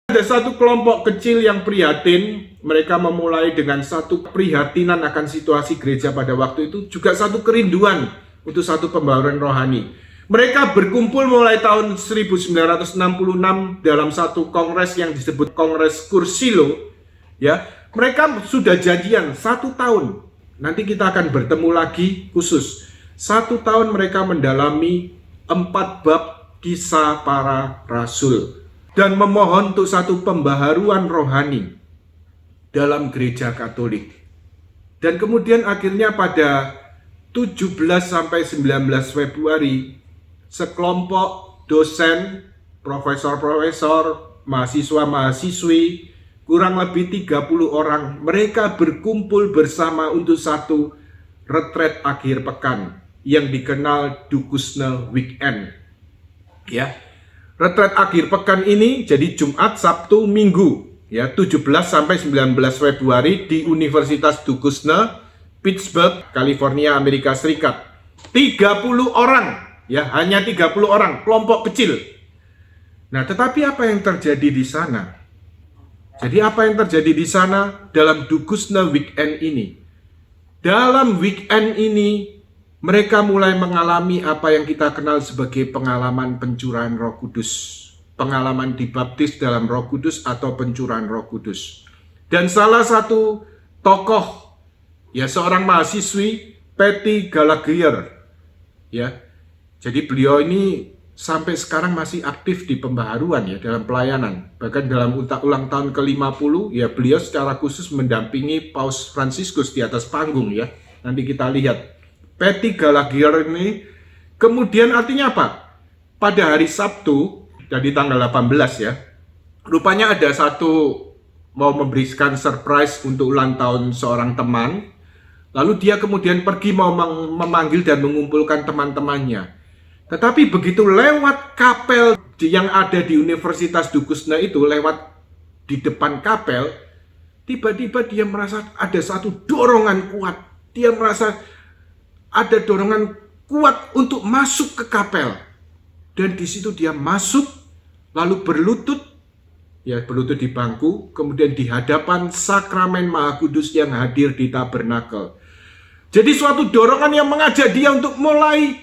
Ada satu kelompok kecil yang prihatin, mereka memulai dengan satu keprihatinan akan situasi gereja pada waktu itu, juga satu kerinduan untuk satu pembaharuan rohani. Mereka berkumpul mulai tahun 1966 dalam satu kongres yang disebut Kongres Kursilo. Ya, mereka sudah janjian 1 tahun. Nanti kita akan bertemu lagi khusus. 1 tahun mereka mendalami 4 bab kisah para rasul dan memohon untuk satu pembaharuan rohani dalam gereja Katolik. Dan kemudian akhirnya pada 17 sampai 19 Februari sekelompok dosen, profesor-profesor, mahasiswa-mahasiswi, kurang lebih 30 orang, mereka berkumpul bersama untuk satu retret akhir pekan yang dikenal Dukusne Weekend. Ya. Retret akhir pekan ini jadi Jumat, Sabtu, Minggu, ya 17 sampai 19 Februari di Universitas Dukusne, Pittsburgh, California, Amerika Serikat. 30 orang, ya hanya 30 orang, kelompok kecil. Nah, tetapi apa yang terjadi di sana? Jadi apa yang terjadi di sana dalam Dukusne Weekend ini? Dalam weekend ini mereka mulai mengalami apa yang kita kenal sebagai pengalaman pencurahan Roh Kudus. Pengalaman dibaptis dalam Roh Kudus atau pencurahan Roh Kudus. Dan salah satu tokoh, ya seorang mahasiswi, Patty Gallagher. Ya, jadi beliau ini sampai sekarang masih aktif di pembaharuan ya dalam pelayanan. Bahkan dalam ulang tahun ke-50, ya beliau secara khusus mendampingi Paus Fransiskus di atas panggung ya. Nanti kita lihat. Patty Gallagher ini kemudian artinya apa? Pada hari Sabtu, jadi tanggal 18 ya, rupanya ada satu mau memberikan surprise untuk ulang tahun seorang teman. Lalu dia kemudian pergi mau memanggil dan mengumpulkan teman-temannya. Tetapi begitu lewat kapel yang ada di Universitas Dukusne itu, lewat di depan kapel, tiba-tiba dia merasa ada satu dorongan kuat. Dia merasa ada dorongan kuat untuk masuk ke kapel. Dan di situ dia masuk, lalu berlutut di bangku, kemudian di hadapan sakramen Maha Kudus yang hadir di tabernakel. Jadi suatu dorongan yang mengajak dia untuk mulai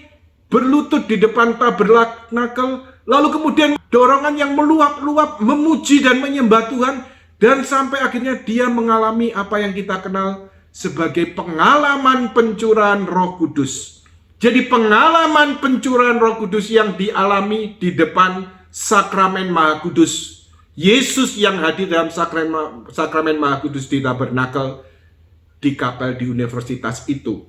berlutut di depan tabernakel, lalu kemudian dorongan yang meluap-luap, memuji dan menyembah Tuhan, dan sampai akhirnya dia mengalami apa yang kita kenal sebagai pengalaman pencurahan Roh Kudus. Jadi pengalaman pencurahan Roh Kudus yang dialami di depan sakramen Maha Kudus. Yesus yang hadir dalam sakramen Maha Kudus di tabernakel di kapel di universitas itu.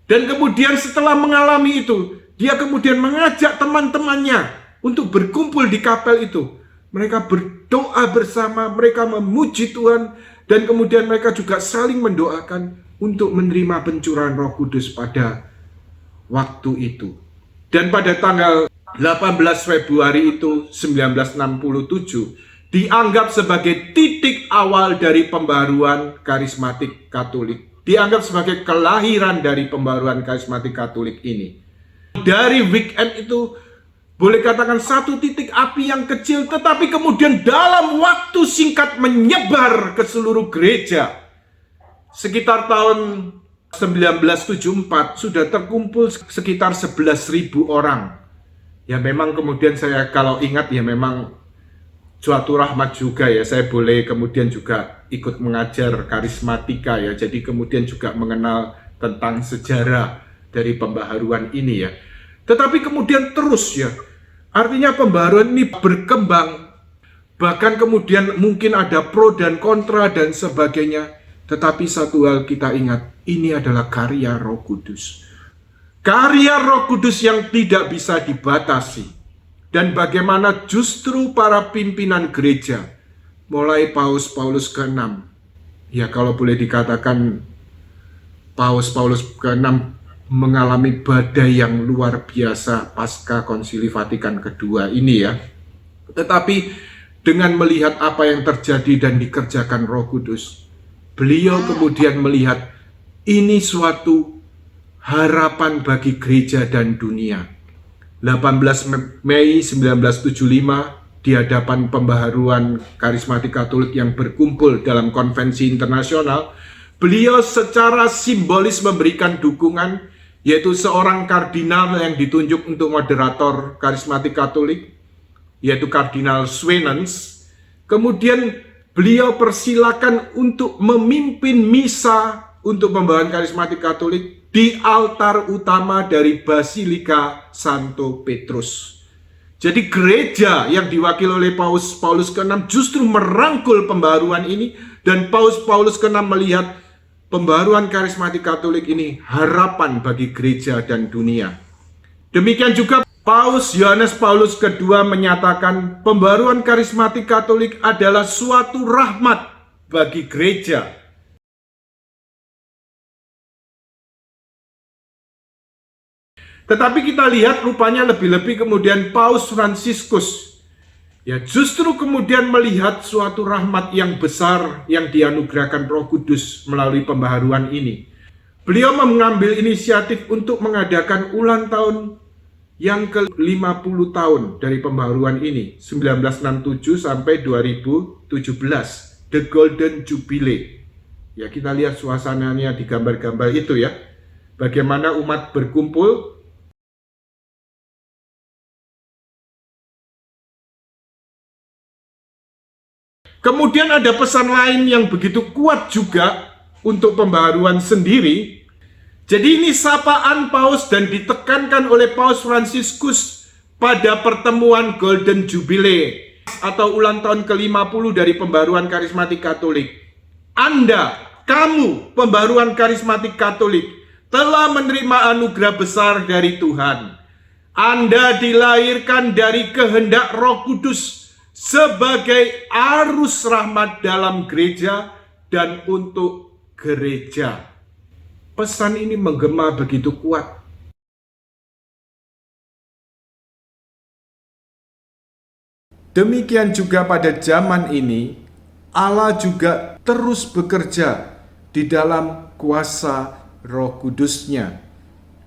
Dan kemudian setelah mengalami itu, dia kemudian mengajak teman-temannya untuk berkumpul di kapel itu. Mereka berdoa bersama, mereka memuji Tuhan, dan kemudian mereka juga saling mendoakan untuk menerima pencurahan Roh Kudus pada waktu itu. Dan pada tanggal 18 Februari itu 1967 dianggap sebagai titik awal dari pembaharuan karismatik Katolik. Dianggap sebagai kelahiran dari pembaharuan karismatik Katolik ini. Dari weekend itu boleh katakan satu titik api yang kecil, tetapi kemudian dalam waktu singkat menyebar ke seluruh gereja. Sekitar tahun 1974 sudah terkumpul sekitar 11.000 orang. Ya memang kemudian saya kalau ingat ya memang suatu rahmat juga ya. Saya boleh kemudian juga ikut mengajar karismatika ya. Jadi kemudian juga mengenal tentang sejarah dari pembaharuan ini ya. Tetapi kemudian terus ya. Artinya pembaharuan ini berkembang, bahkan kemudian mungkin ada pro dan kontra dan sebagainya. Tetapi satu hal kita ingat, ini adalah karya Roh Kudus. Karya Roh Kudus yang tidak bisa dibatasi. Dan bagaimana justru para pimpinan gereja, mulai Paus Paulus ke-6, ya kalau boleh dikatakan Paus Paulus ke-6 mengalami badai yang luar biasa pasca Konsili Vatikan kedua ini ya. Tetapi dengan melihat apa yang terjadi dan dikerjakan Roh Kudus, beliau kemudian melihat ini suatu harapan bagi gereja dan dunia. 18 Mei 1975 di hadapan pembaharuan karismatik Katolik yang berkumpul dalam konvensi internasional, beliau secara simbolis memberikan dukungan, yaitu seorang kardinal yang ditunjuk untuk moderator karismatik Katolik, yaitu Kardinal Swenens. Kemudian beliau persilakan untuk memimpin misa untuk pembawaan karismatik Katolik di altar utama dari Basilika Santo Petrus. Jadi gereja yang diwakili oleh Paus ke-6 justru merangkul pembaharuan ini, dan Paus ke-6 melihat pembaharuan karismatik Katolik ini harapan bagi gereja dan dunia. Demikian juga Paus Yohanes Paulus II menyatakan pembaharuan karismatik Katolik adalah suatu rahmat bagi gereja. Tetapi kita lihat rupanya lebih-lebih kemudian Paus Fransiskus justru kemudian melihat suatu rahmat yang besar yang dianugerahkan Roh Kudus melalui pembaharuan ini. Beliau mengambil inisiatif untuk mengadakan ulang tahun yang ke-50 tahun dari pembaharuan ini, 1967 sampai 2017, The Golden Jubilee. Ya, kita lihat suasananya di gambar-gambar itu ya. Bagaimana umat berkumpul. Kemudian ada pesan lain yang begitu kuat juga untuk pembaharuan sendiri. Jadi ini sapaan Paus dan ditekankan oleh Paus Fransiskus pada pertemuan Golden Jubilee atau ulang tahun ke-50 dari pembaharuan karismatik Katolik. Kamu pembaharuan karismatik Katolik telah menerima anugerah besar dari Tuhan. Anda dilahirkan dari kehendak Roh Kudus sebagai arus rahmat dalam gereja dan untuk gereja. Pesan ini menggema begitu kuat. Demikian juga pada zaman ini, Allah juga terus bekerja di dalam kuasa Roh Kudus-Nya.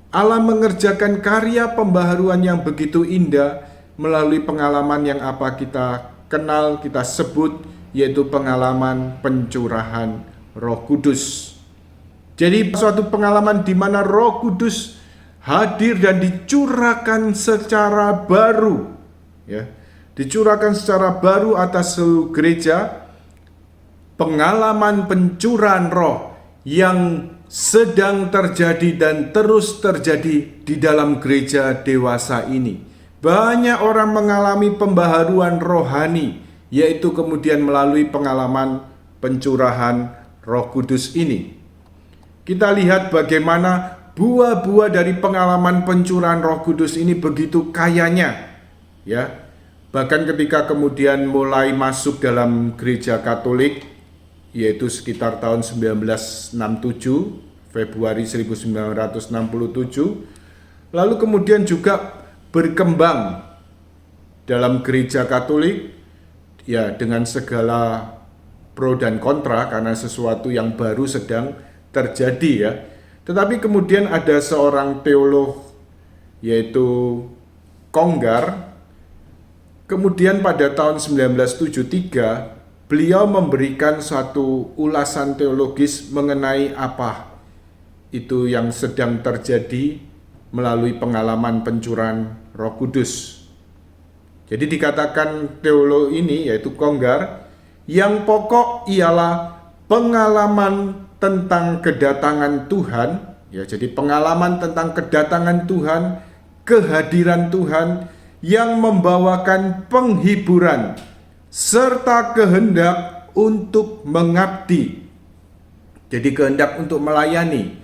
Allah mengerjakan karya pembaharuan yang begitu indah melalui pengalaman yang apa kita kenal, kita sebut, yaitu pengalaman pencurahan Roh Kudus. Jadi suatu pengalaman di mana Roh Kudus hadir dan dicurahkan secara baru, dicurahkan secara baru atas seluruh gereja. Pengalaman pencurahan Roh yang sedang terjadi dan terus terjadi di dalam gereja dewasa ini. Banyak orang mengalami pembaharuan rohani, yaitu kemudian melalui pengalaman pencurahan Roh Kudus ini. Kita lihat bagaimana buah-buah dari pengalaman pencurahan Roh Kudus ini begitu kayanya, Bahkan ketika kemudian mulai masuk dalam gereja Katolik, yaitu sekitar tahun 1967, Februari 1967, lalu kemudian juga berkembang dalam gereja Katolik dengan segala pro dan kontra karena sesuatu yang baru sedang terjadi Tetapi kemudian ada seorang teolog yaitu Congar. Kemudian pada tahun 1973 beliau memberikan suatu ulasan teologis mengenai apa itu yang sedang terjadi melalui pengalaman pencurahan Roh Kudus. Jadi dikatakan teolog ini yaitu Congar, yang pokok ialah pengalaman tentang kedatangan Tuhan, jadi pengalaman tentang kedatangan Tuhan, kehadiran Tuhan yang membawakan penghiburan serta kehendak untuk mengabdi. Jadi kehendak untuk melayani,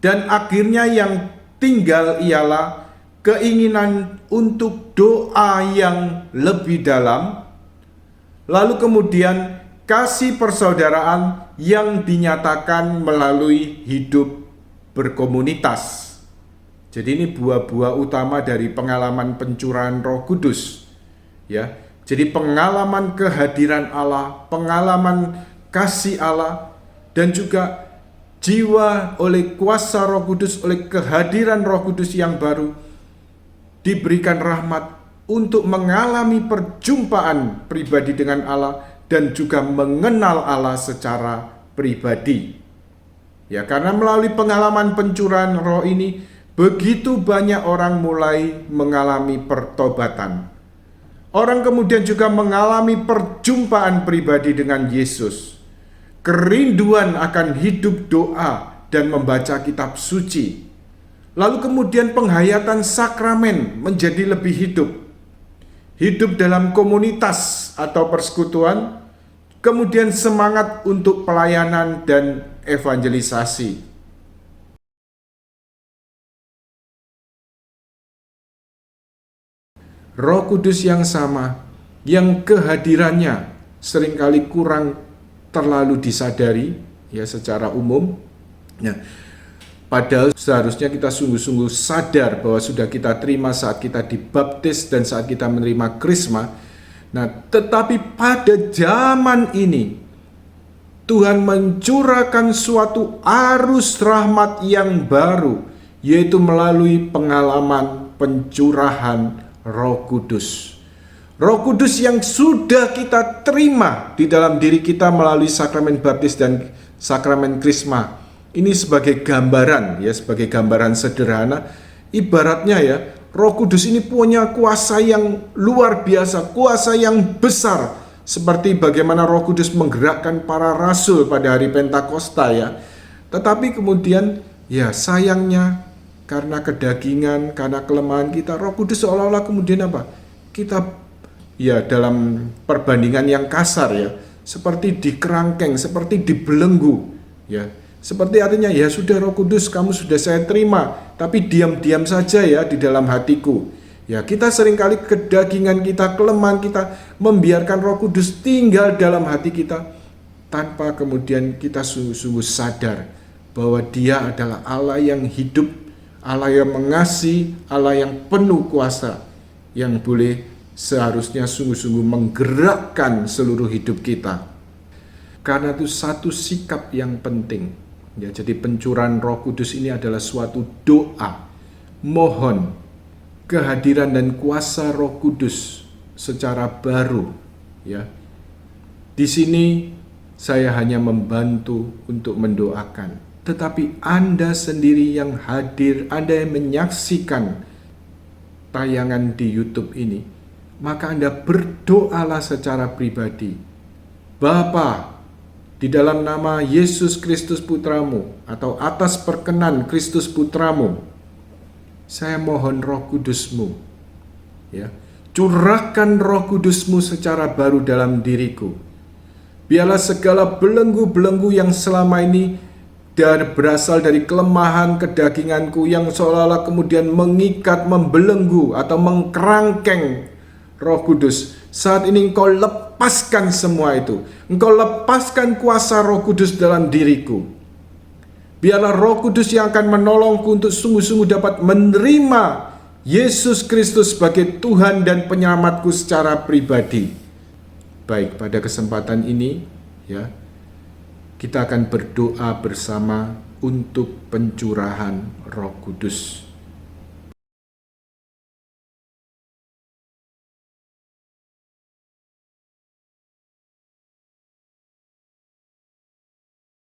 dan akhirnya yang tinggal ialah keinginan untuk doa yang lebih dalam, lalu kemudian kasih persaudaraan yang dinyatakan melalui hidup berkomunitas. Jadi ini buah-buah utama dari pengalaman pencurahan Roh Kudus. Jadi pengalaman kehadiran Allah, pengalaman kasih Allah, dan juga jiwa oleh kuasa Roh Kudus, oleh kehadiran Roh Kudus yang baru, diberikan rahmat untuk mengalami perjumpaan pribadi dengan Allah dan juga mengenal Allah secara pribadi. Ya, karena melalui pengalaman pencurahan roh ini, begitu banyak orang mulai mengalami pertobatan. Orang kemudian juga mengalami perjumpaan pribadi dengan Yesus. Kerinduan akan hidup doa dan membaca kitab suci. Lalu kemudian penghayatan sakramen menjadi lebih hidup. Hidup dalam komunitas atau persekutuan, kemudian semangat untuk pelayanan dan evangelisasi. Roh Kudus yang sama, yang kehadirannya seringkali kurang terlalu disadari ya secara umum. Ya, padahal seharusnya kita sungguh-sungguh sadar bahwa sudah kita terima saat kita dibaptis dan saat kita menerima krisma. Nah, tetapi pada zaman ini Tuhan mencurahkan suatu arus rahmat yang baru, yaitu melalui pengalaman pencurahan Roh Kudus. Roh Kudus yang sudah kita terima di dalam diri kita melalui sakramen baptis dan sakramen krisma. Ini sebagai gambaran ya, sebagai gambaran sederhana. Ibaratnya ya, Roh Kudus ini punya kuasa yang luar biasa, kuasa yang besar, seperti bagaimana Roh Kudus menggerakkan para rasul pada hari Pentakosta ya. Tetapi kemudian ya sayangnya karena kedagingan, karena kelemahan kita, Roh Kudus seolah-olah kemudian apa? Kita ya dalam perbandingan yang kasar ya, seperti dikerangkeng, seperti dibelenggu ya. Seperti artinya ya sudah Roh Kudus kamu sudah saya terima, tapi diam-diam saja ya di dalam hatiku. Ya, kita seringkali kedagingan kita, kelemahan kita membiarkan Roh Kudus tinggal dalam hati kita tanpa kemudian kita sungguh-sungguh sadar bahwa Dia adalah Allah yang hidup, Allah yang mengasihi, Allah yang penuh kuasa, yang boleh seharusnya sungguh-sungguh menggerakkan seluruh hidup kita. Karena itu satu sikap yang penting. Ya, jadi pencurahan Roh Kudus ini adalah suatu doa, mohon kehadiran dan kuasa Roh Kudus secara baru. Ya, di sini saya hanya membantu untuk mendoakan, tetapi Anda sendiri yang hadir, Anda yang menyaksikan tayangan di YouTube ini, maka Anda berdoalah secara pribadi. Bapa, di dalam nama Yesus Kristus Putramu, atau atas perkenan Kristus Putramu, saya mohon Roh Kudus-Mu, ya, curahkan Roh Kudus-Mu secara baru dalam diriku. Biarlah segala belenggu-belenggu yang selama ini berasal dari kelemahan kedaginganku yang seolah-olah kemudian mengikat, membelenggu atau mengkerangkeng Roh Kudus, saat ini Engkau lepaskan semua itu. Engkau lepaskan kuasa Roh Kudus dalam diriku. Biarlah Roh Kudus yang akan menolongku untuk sungguh-sungguh dapat menerima Yesus Kristus sebagai Tuhan dan penyelamatku secara pribadi. Baik, pada kesempatan ini ya, kita akan berdoa bersama untuk pencurahan Roh Kudus.